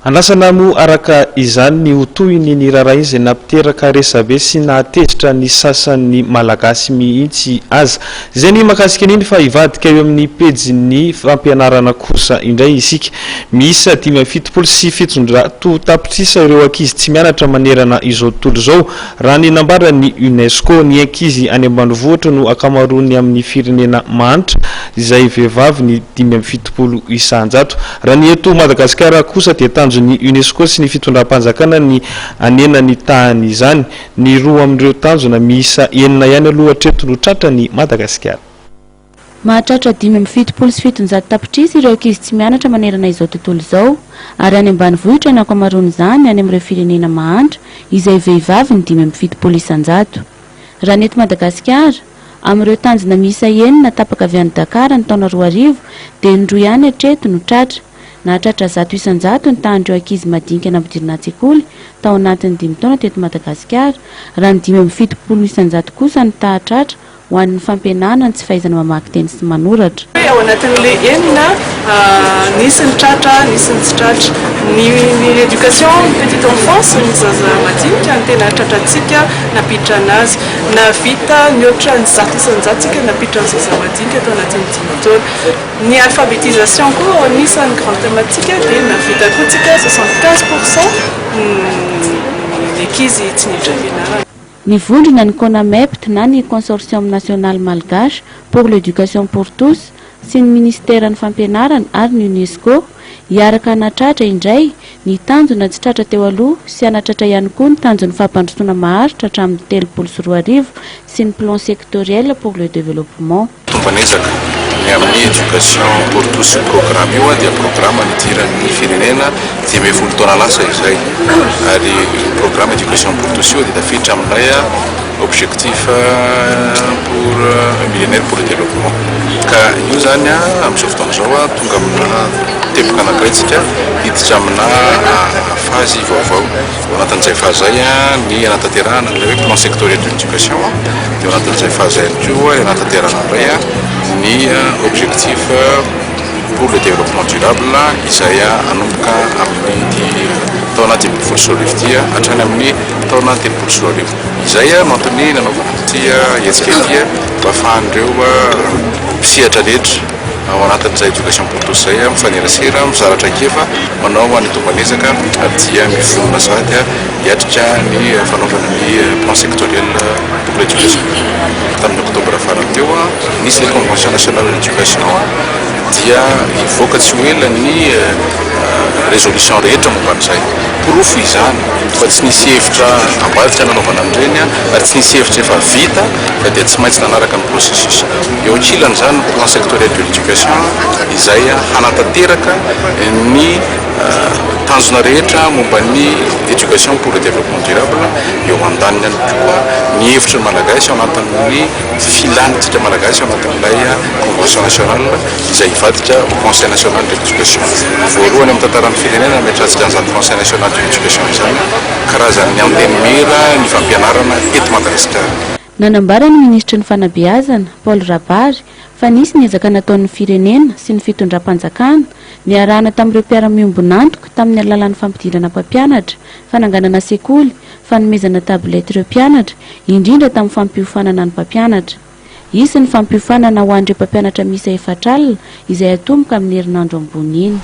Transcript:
Anasana mo araka izany ny hotohiny ny raraha izay napiteraka resabe sy nahatezitra ny sasan'ny malagasy mihitsy aza. Izay ny makasika niny fa ivadika eo amin'ny pejin'ny fampianarana kosa indray isika. Misy 570 sy 700 tapitrisa ireo ankizy tsy mianatra manerana izao tontolo izao. Raha ny nambara ny UNESCO, ny ankizy any ambanivohitra no akamaroany amin'ny firenena mahantra, izay vehivavy ny 570 isan-jato. Raha ny eto Madagasikara kosa dia tanjo ny UNESCO sy ny fitondram-panjakana ny anena ny tahany izany. Ny roa amin'ireo tanjona miisa 9 ihany aloha hatreto no tratra ny Madagasikara. Mahatratra 570 sy 700 tapitrisa ireo ankizy tsy mianatra manerana izao tontolo izao, ary any ambanivohitra ny ankamaroany izany any amin'ireo firenena mahantra, izay vehivavy ny 570 isan-jato. Raha ny eto Madagasikara, amin'ireo tanjona miisa 9 tapaka avy any Dakar ny taona 2000 dia ny roa ihany hatreto no tratra. Nahatratra 100 isan-jato ny tahan'ireo ankizy madinika nampidirina an-tsekoly tao anatin'ny 5 taona teto Madagasikara, raha ny 570 isan-jato kosa ny tahatratra ho an'ny fampianarana tsy fahaizana mamaky teny sy manoratra. Ao anatin'le enina nisy ny tratra, nisy ny tsy tratra. Ny éducation petite enfance ny zaza madinika ny tena tratrantsika napiditra anazy, na vita mihoatra ny 100 isan-jato tsika napiditra ny zaza madinika tao anatin'ny 5 taona. Ny alphabétisation koa anisan'ny grande thématique dia navita koa tsika 75% ny ankizy tsy niditra fianarana. Ny vondrona ny CONAMEPT na ny Consortium National Malgache pour l'éducation pour tous sy ny ministère ny fampianarana ary ny UNESCO hiaraka natratra indray ny tanjona tsy tratra teo aloha sy anatratra ihany koa ny tanjon'ny fampandrosoana maharitra hatramin'ny 320 sy ny plan sectoriel pour le développement. Tombanezaka ny amin'ny éducation pour tous programme io dia programme nidiran'ny firenena 10 taona lasa izay, ary programme éducation pour tous io dia tafiditra aminay objectif pour millénaire pour le développement. Ka io zany amin'izao fotoana izao tonga amina teboka anankiray hiditra amina fazy vaovao. Anatin'izay fazy zay ny anatanterahana ilay hoe plan sectoriel de l'éducation, dia anatin'izay fazy ihany koa anatanterahana indray ny objectif pour le développement durable izay anomboka amin'ny taona 2020 hatrany amin'ny taona 2030. Izay no antony nanaovana ity hetsika ity mba ahafahan'ireo mpisihatra rehetra ao anatin'izay éducation pour tous zay mifanerasera mizaratra kefa manao any tombanezaka dia mivonona sady hiatrika ny fanaovana ny plan sectoriel pour l'éducation. Tamin'ny octobre farany teo nisy le convention nationale de l'éducation dia hivoaka tsy ho ela ny résolution rehetra momban'izay. Porofo izany fa tsy nisy hevitra ambadika nanaovana amin'ireny ary tsy nisy hevitra efa vita fa dia tsy maintsy nanaraka ny processus. Eo ankilan'izany plan sectoriel de l'éducation izay hanatanteraka ny tanjona rehetra momba ny éducation pour le développement durable. Eo andaniny ihany koa ny hevitra malagasy ao anatin'ny filanitra malagasy ao anatin'ilay convention nationale izay hivadika au conseil national de l'éducation. Voalohany amin'ny tantaran'ny firenena metratsika an'izany conseil national de l'éducation izany karazan'ny antenimera ny fampianarana eto Madagasikara. Nanambara ny ministra ny fanabeazana Paul Rabary fa nisy ny ezaka nataon'ny firenena sy ny fitondram-panjakana ny arahana tamin'ireo mpiara-miombonantoka tamin'ny alalan'ny fampidirana mpampianatra, fananganana sekoly, fanomezana tablety ireo mpianatra, indrindra tamin'ny fampiofanana ny mpampianatra. Isy ny fampiofanana ho an'ireo mpampianatra miisa 4 alina izay atomboka amin'ny herinandro ambony iny.